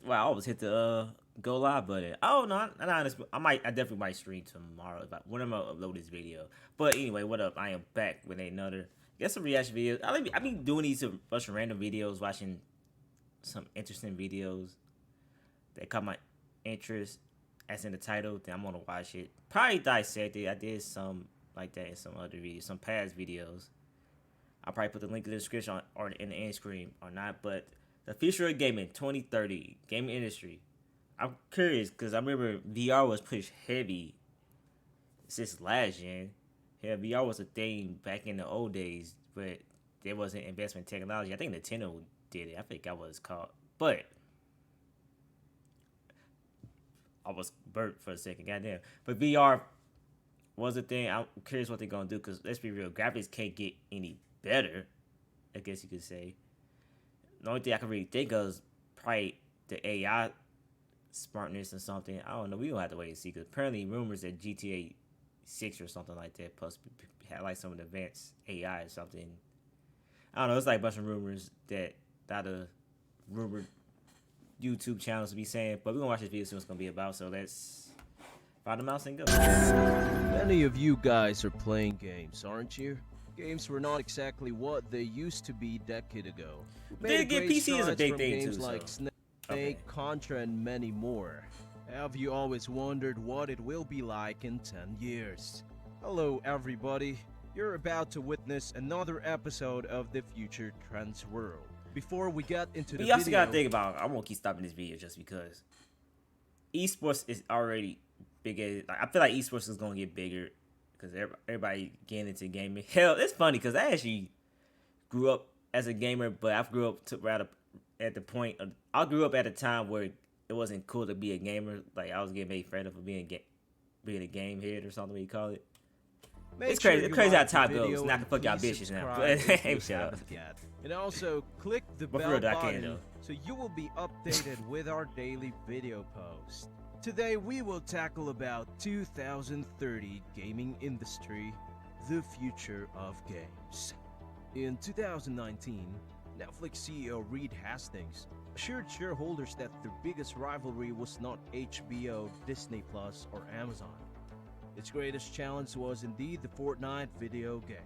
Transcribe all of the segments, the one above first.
Well, I always hit the go live button. Oh no, I definitely might stream tomorrow when I upload this video. But anyway, what up? I am back with another some reaction videos. I be doing these a bunch of random videos, watching some interesting videos that caught my interest. As in the title, then I'm gonna watch it. Probably dissect it. I did some like that in some other videos, some past videos. I'll probably put the link in the description or in the end screen or not. But the future of gaming 2030, gaming industry. I'm curious because I remember VR was pushed heavy since last gen. Yeah, VR was a thing back in the old days, but there wasn't investment in technology. I think Nintendo did it. I forgot what it's called. But I was burnt for a second. Goddamn. But VR was a thing. I'm curious what they're gonna do because let's be real, graphics can't get any better. I guess you could say. The only thing I can really think of is probably the AI smartness or something. I don't know. We don't have to wait and see because apparently rumors that GTA 6 or something like that plus had like some of the advanced AI or something. I don't know. It's like a bunch of rumors that the rumored YouTube channels to be saying, but we're gonna watch this video, see what it's gonna be about. So let's find the mouse and go. Many of you guys are playing games, aren't you? Games were not exactly what they used to be a decade ago. Then again, PC is a big thing games too. Like So. Snake, Okay. Contra, and many more. Have you always wondered what it will be like in 10 years? Hello everybody, you're about to witness another episode of the Future Trends World. Before we get into the But you video, also gotta think about. I won't keep stopping this video just because esports is already big. Like, I feel like esports is gonna get bigger because everybody getting into gaming. Hell, it's funny because I actually grew up as a gamer, but I grew up at the point. I grew up at a time where it wasn't cool to be a gamer. Like I was getting made fun of for being a game head or something. What you call it? It's crazy. It's crazy how time goes. Not to fuck y'all bitches now. But hey, shut up. And also click the But for bell real, I can't, button though. so you will be updated with our daily video posts. Today we will tackle about 2030 gaming industry, the future of games. In 2019, Netflix CEO Reed Hastings assured shareholders that their biggest rivalry was not HBO, Disney Plus, or Amazon. Its greatest challenge was indeed the Fortnite video game.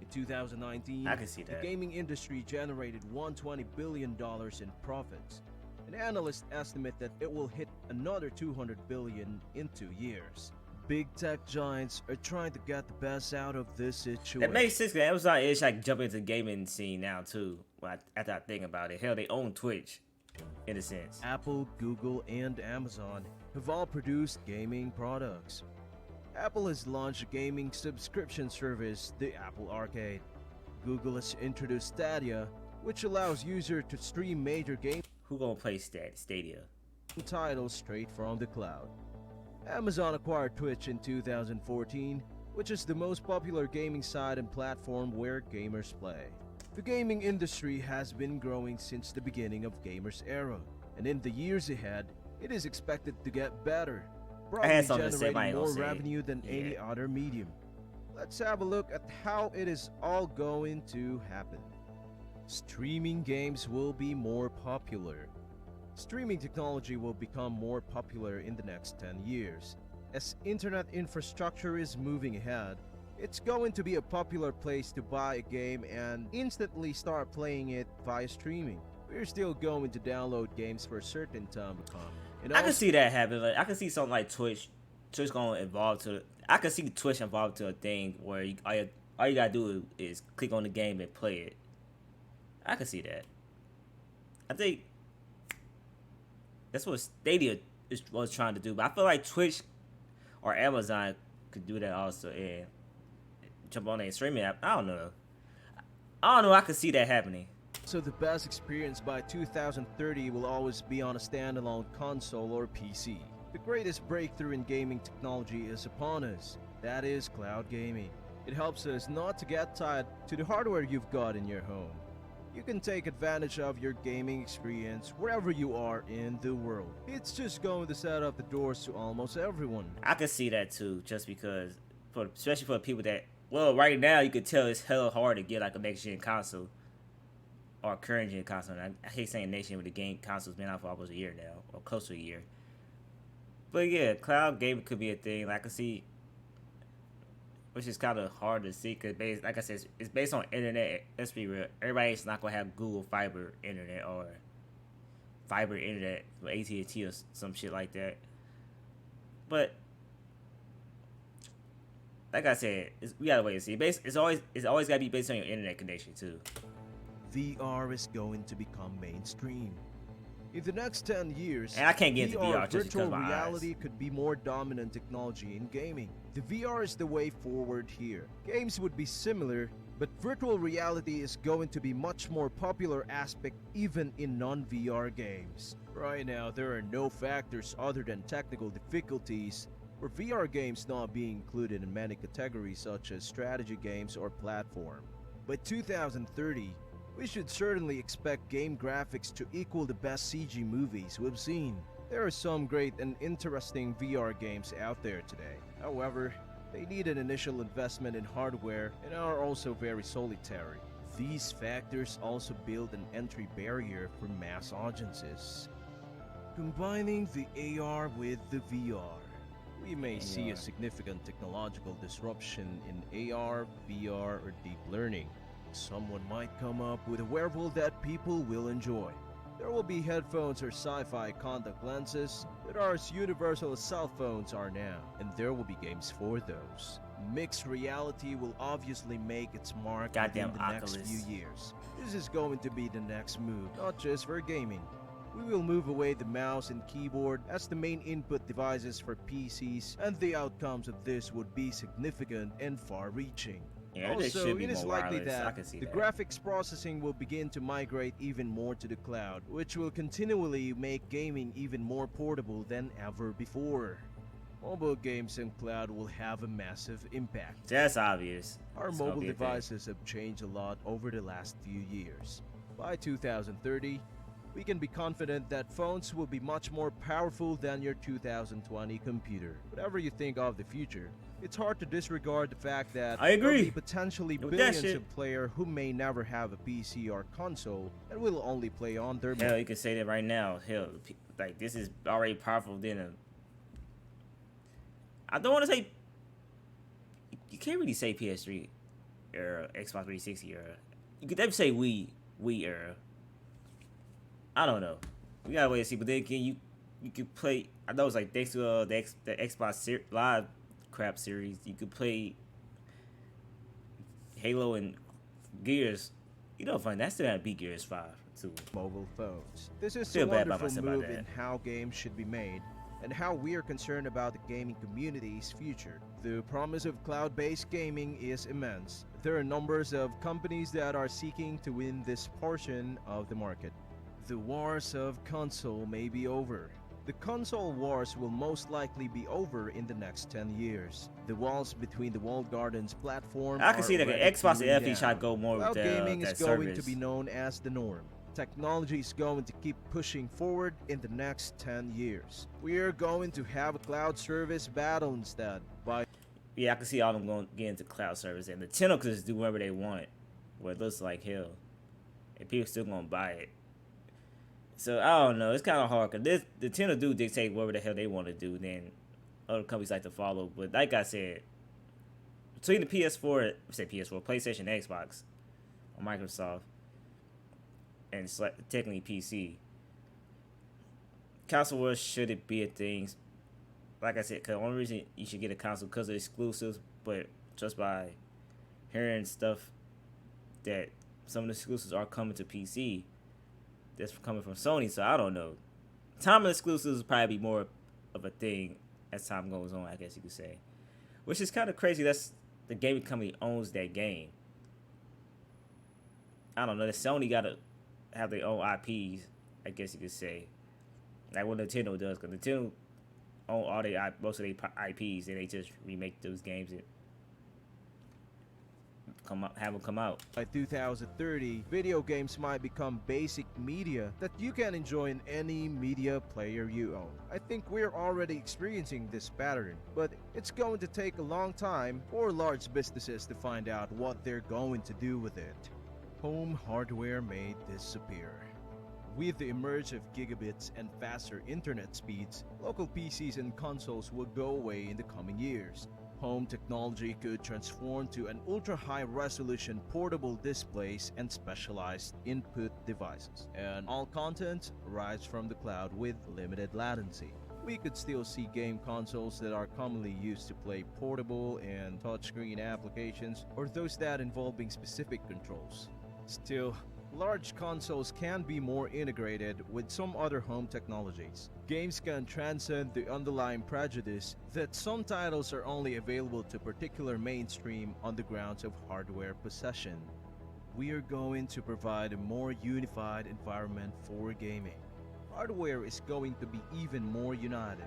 In 2019, I can see that. the gaming industry generated $120 billion in profits. An analyst estimate that it will hit another $200 billion in 2 years. Big tech giants are trying to get the best out of this situation. That makes sense. Cause Amazon is like jumping into the gaming scene now too. After I think about it, hell, they own Twitch, in a sense. Apple, Google, and Amazon have all produced gaming products. Apple has launched a gaming subscription service, the Apple Arcade. Google has introduced Stadia, which allows users to stream major game Who gonna play Stadia? titles straight from the cloud. Amazon acquired Twitch in 2014, which is the most popular gaming site and platform where gamers play. The gaming industry has been growing since the beginning of gamers' era, and in the years ahead, it is expected to get better, probably something to say, but I generating ain't more gonna say it. revenue than any other medium. Let's have a look at how it is all going to happen. Streaming games will be more popular. Streaming technology will become more popular in the next 10 years. As internet infrastructure is moving ahead, it's going to be a popular place to buy a game and instantly start playing it via streaming. We're still going to download games for a certain time to come. And I can see that happen. Like I can see something like Twitch gonna evolve to. I can see Twitch evolve to a thing where all you gotta do is click on the game and play it. I can see that. I think that's what Stadia was trying to do, but I feel like Twitch or Amazon could do that also and jump on a streaming app. I don't know. I could see that happening. So the best experience by 2030 will always be on a standalone console or PC. The greatest breakthrough in gaming technology is upon us. That is cloud gaming. It helps us not to get tied to the hardware you've got in your home. You can take advantage of your gaming experience wherever you are in the world. It's just going to set up the doors to almost everyone. I can see that too, just because, especially for people that, well, right now you could tell it's hella hard to get like a next gen console. or current gen console. And I hate saying next gen, but the game console's been out for almost a year now, or close to a year. But yeah, cloud gaming could be a thing. Like I can see, which is kind of hard to see because, like I said, it's based on internet. Let's be real. Everybody's not gonna have Google Fiber internet or fiber internet from AT&T or some shit like that. But like I said, we gotta wait and see. It's always gotta be based on your internet connection too. VR is going to become mainstream. In the next 10 years, And I can't get into VR just because virtual of my reality eyes. could be more dominant technology in gaming. The VR is the way forward here. Games would be similar, but virtual reality is going to be much more popular aspect even in non-VR games. Right now, there are no factors other than technical difficulties for VR games not being included in many categories such as strategy games or platform. By 2030, we should certainly expect game graphics to equal the best CG movies we've seen. There are some great and interesting VR games out there today. However, they need an initial investment in hardware and are also very solitary. These factors also build an entry barrier for mass audiences. Combining the AR with the VR, we may see a significant technological disruption in AR, VR, or deep learning. Someone might come up with a wearable that people will enjoy. There will be headphones or sci-fi contact lenses that are as universal as cell phones are now, and there will be games for those. Mixed reality will obviously make its mark Goddamn within the next Oculus. few years. This is going to be the next move, not just for gaming. We will move away the mouse and keyboard as the main input devices for PCs, and the outcomes of this would be significant and far-reaching. Yeah, there Also, should be it is more likely wireless. I that can see the that. graphics processing will begin to migrate even more to the cloud, which will continually make gaming even more portable than ever before. Mobile games and cloud will have a massive impact. That's obvious. Our It's gonna mobile be a thing. devices have changed a lot over the last few years. By 2030, we can be confident that phones will be much more powerful than your 2020 computer. Whatever you think of the future, it's hard to disregard the fact that I agree. there will be potentially With that billions shit. of players who may never have a PC or console and will only play on their Hell, you can say that right now. Hell, like this is already powerful than a. I don't want to say. You can't really say PS3 era, Xbox 360 era. You could definitely say Wii era. I don't know. We gotta wait and see. But then again, you could play. I know it's like thanks to the Xbox Live crap series, you could play Halo and Gears. You know, fun. That still had to beat Gears 5 too. mobile phones. This is Feel a bad about wonderful myself about move in that. how games should be made and how we are concerned about the gaming community's future. The promise of cloud-based gaming is immense. There are numbers of companies that are seeking to win this portion of the market. The wars of console may be over. The console wars will most likely be over in the next 10 years. The walls between the walled gardens platform I can are see that already Xbox and tearing FE try to down. go more with Cloud gaming that is going service. to be known as the norm. Technology is going to keep pushing forward in the next 10 years. We are going to have a cloud service battle instead. By Yeah, I can see all them going get into cloud service, and the Nintendo could just do whatever they want, where it looks like hell, and people still gonna buy it. So I don't know. It's kind of hard because the Nintendo do dictate whatever the hell they want to do. Then other companies like to follow. But like I said, between the PS4, PlayStation, Xbox, or Microsoft, and technically PC, console wars shouldn't be a thing. Like I said, because the only reason you should get a console because of exclusives, but just by hearing stuff that some of the exclusives are coming to PC, that's coming from Sony. So I don't know. Time exclusives will probably be more of a thing as time goes on, I guess you could say, which is kind of crazy. That's the gaming company owns that game. I don't know. The Sony gotta have their own IPs, I guess you could say, like what Nintendo does, because Nintendo own all their most of their IPs, and they just remake those games and have them come out. By 2030, video games might become basic media that you can enjoy in any media player you own. I think we're already experiencing this pattern, but it's going to take a long time for large businesses to find out what they're going to do with it. Home hardware may disappear. With the emergence of gigabits and faster internet speeds, local PCs and consoles will go away in the coming years. Home technology could transform to an ultra-high resolution portable displays and specialized input devices, and all content arrives from the cloud with limited latency. We could still see game consoles that are commonly used to play portable and touchscreen applications, or those that involving specific controls. Still, large consoles can be more integrated with some other home technologies. Games can transcend the underlying prejudice that some titles are only available to particular mainstream on the grounds of hardware possession. We are going to provide a more unified environment for gaming. Hardware is going to be even more united.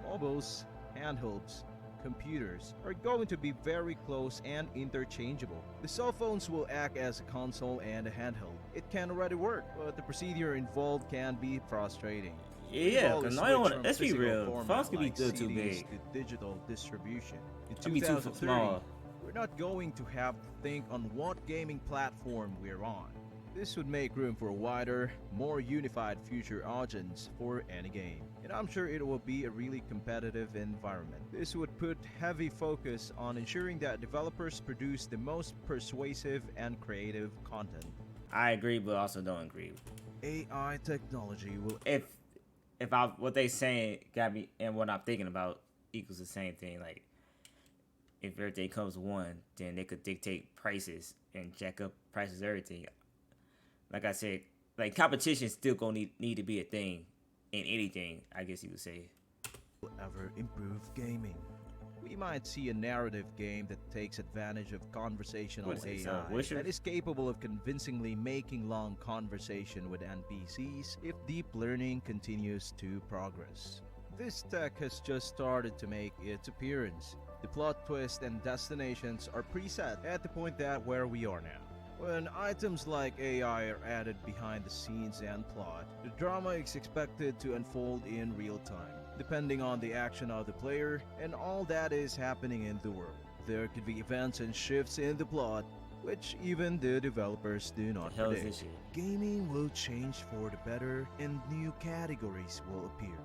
Mobiles, handhelds, computers are going to be very close and interchangeable. The cell phones will act as a console and a handheld. It can already work, but the procedure involved can be frustrating. Yeah, because I don't want to. Let's be real. Phones can be still too big. To digital distribution. In It'd be too 2030, small. we're not going to have to think on what gaming platform we're on. This would make room for a wider, more unified future audience for any game. And I'm sure it will be a really competitive environment. This would put heavy focus on ensuring that developers produce the most persuasive and creative content. I agree, but also don't agree. AI technology will If I what they saying got me and what I'm thinking about equals the same thing. Like if everything comes one, then they could dictate prices and jack up prices everything. Like I said, like competition still gonna need to be a thing in anything, I guess you would say. ever improve gaming. We might see a narrative game that takes advantage of conversational What is it, AI Wisher? that is capable of convincingly making long conversation with NPCs if deep learning continues to progress. This tech has just started to make its appearance. The plot twist and destinations are preset at the point that where we are now. When items like AI are added behind the scenes and plot, the drama is expected to unfold in real time, depending on the action of the player and all that is happening in the world. There could be events and shifts in the plot, which even the developers do not The hell is predict. this shit? Gaming will change for the better and new categories will appear.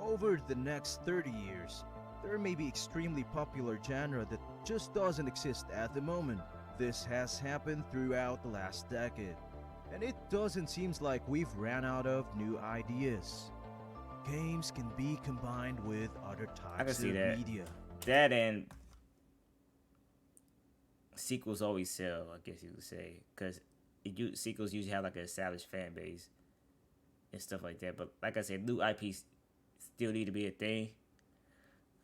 Over the next 30 years, there may be extremely popular genre that just doesn't exist at the moment. This has happened throughout the last decade, and it doesn't seem like we've ran out of new ideas. Games can be combined with other can types see of that. media. That and sequels always sell, I guess you would say, because sequels usually have like an established fan base and stuff like that. But like I said, new IPs still need to be a thing.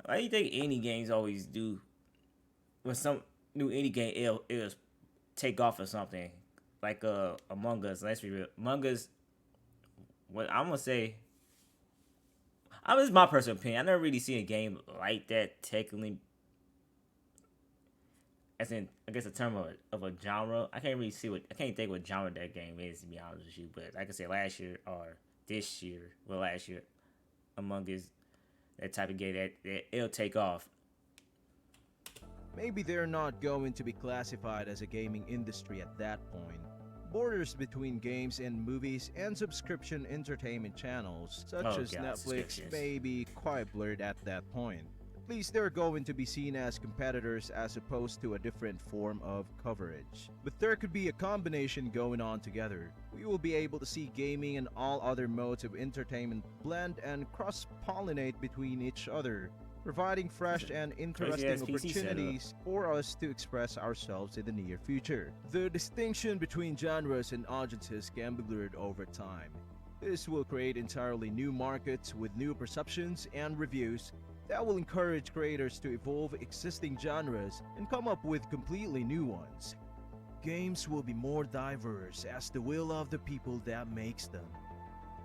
Why do you think indie games always do? When some new indie game it'll take off or something, like Among Us. Let's be real, Among Us. What I'm gonna say. This is my personal opinion. I never really seen a game like that technically. As in, I guess a term of a genre. I can't think what genre that game is, to be honest with you. But like I said, last year or this year, last year, Among Us, that type of game that it'll take off. Maybe they're not going to be classified as a gaming industry at that point. Borders between games and movies and subscription entertainment channels, such as Netflix, subscriptions. may be quite blurred at that point. At least they're going to be seen as competitors as opposed to a different form of coverage. But there could be a combination going on together. We will be able to see gaming and all other modes of entertainment blend and cross-pollinate between each other, providing fresh and interesting Crazy-ass PC setup. opportunities for us to express ourselves in the near future. The distinction between genres and audiences can be blurred over time. This will create entirely new markets with new perceptions and reviews that will encourage creators to evolve existing genres and come up with completely new ones. Games will be more diverse as the will of the people that makes them.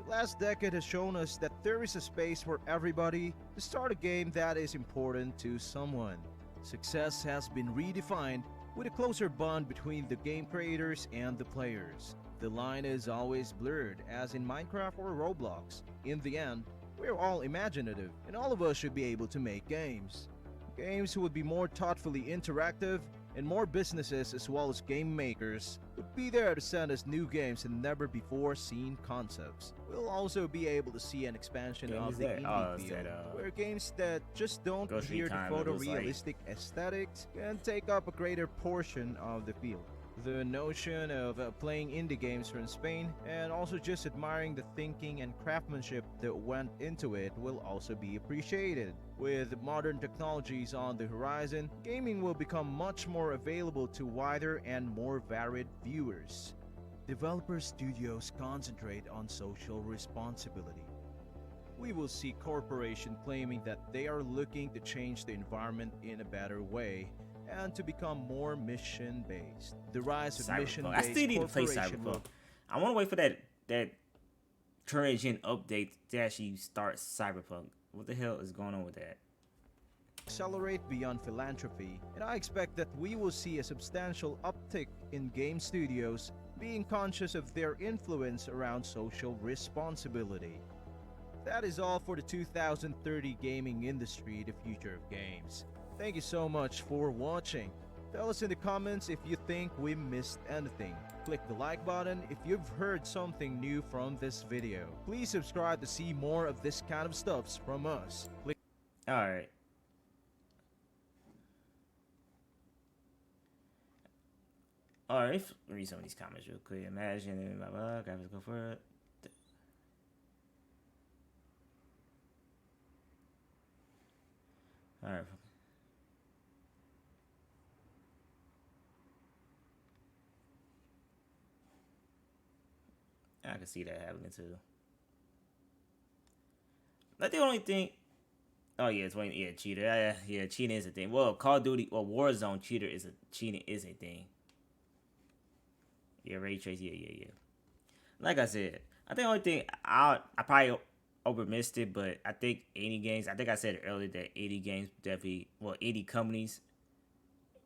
The last decade has shown us that there is a space for everybody to start a game that is important to someone. Success has been redefined with a closer bond between the game creators and the players. The line is always blurred, as in Minecraft or Roblox. In the end, we're all imaginative, and all of us should be able to make games. Games would be more thoughtfully interactive, and more businesses as well as game makers would be there to send us new games and never before seen concepts. We'll also be able to see an expansion Game of is the that? indie Oh, it's field, that, where games that just don't Grocery adhere to Time, it was like- photorealistic aesthetics can take up a greater portion of the field. The notion of playing indie games from Spain and also just admiring the thinking and craftsmanship that went into it will also be appreciated. With modern technologies on the horizon, gaming will become much more available to wider and more varied viewers. Developer studios concentrate on social responsibility. We will see corporations claiming that they are looking to change the environment in a better way and to become more mission-based. The rise of Cyberpunk. mission-based I still need to play corporation Cyberpunk. will I want to wait for that current gen update to actually start Cyberpunk. What the hell is going on with that? accelerate beyond philanthropy, and I expect that we will see a substantial uptick in game studios being conscious of their influence around social responsibility. That is all for the 2030 gaming industry, the future of games. Thank you so much for watching. Tell us in the comments if you think we missed anything. Click the like button if you've heard something new from this video. Please subscribe to see more of this kind of stuffs from us. Click Alright. Alright, read some of these comments real quick. Imagine, blah, blah, graphics go for it. Alright. I can see that happening too. Like the only thing. Oh yeah, cheater. Yeah, cheating is a thing. Well, Call of Duty or Warzone cheating is a thing. Yeah, ray trace. Yeah. Like I said, I think the only thing I probably overmissed it, but I think indie games. I think I said it earlier that indie games definitely. Well, indie companies,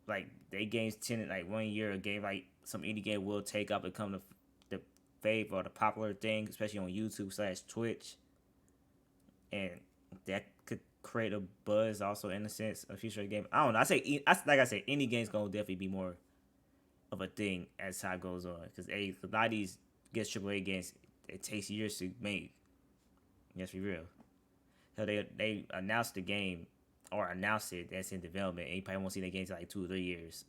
like they games tend like 1 year a game like some indie game will take up and become the fave or the popular thing, especially on YouTube/Twitch, and that could create a buzz also in a sense a future game. I don't know. Like I said, indie games gonna definitely be more of a thing as time goes on because a lot of these gets AAA games it takes years to make. Let's be real. So they announced the game or announced it that's in development, and you probably won't see the games in like 2 or 3 years.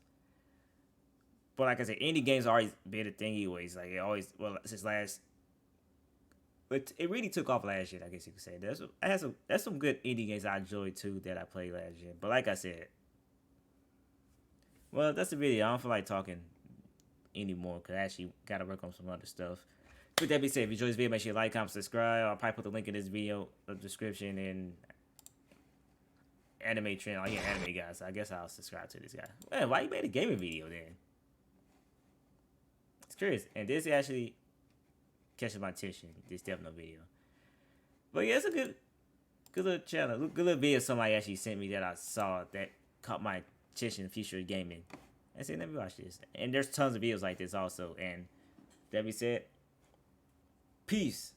But like I said, indie games always been a thing anyways. Like it always since last. But it really took off last year, I guess you could say. That's some good indie games I enjoyed too that I played last year. But like I said, well, that's the video. I don't feel like talking anymore because I actually got to work on some other stuff. With that being said, if you enjoyed this video, make sure you like, comment, subscribe. I'll probably put the link in this video, the description, and anime trend. Oh yeah, anime guys. So I guess I'll subscribe to this guy. Man, why you made a gaming video then? It's curious. And this actually catches my attention. This definitely video. But yeah, it's a good little channel. Good little video somebody actually sent me that I saw that caught my attention in future gaming. I said, let me watch this. And there's tons of videos like this also. And that being said, peace.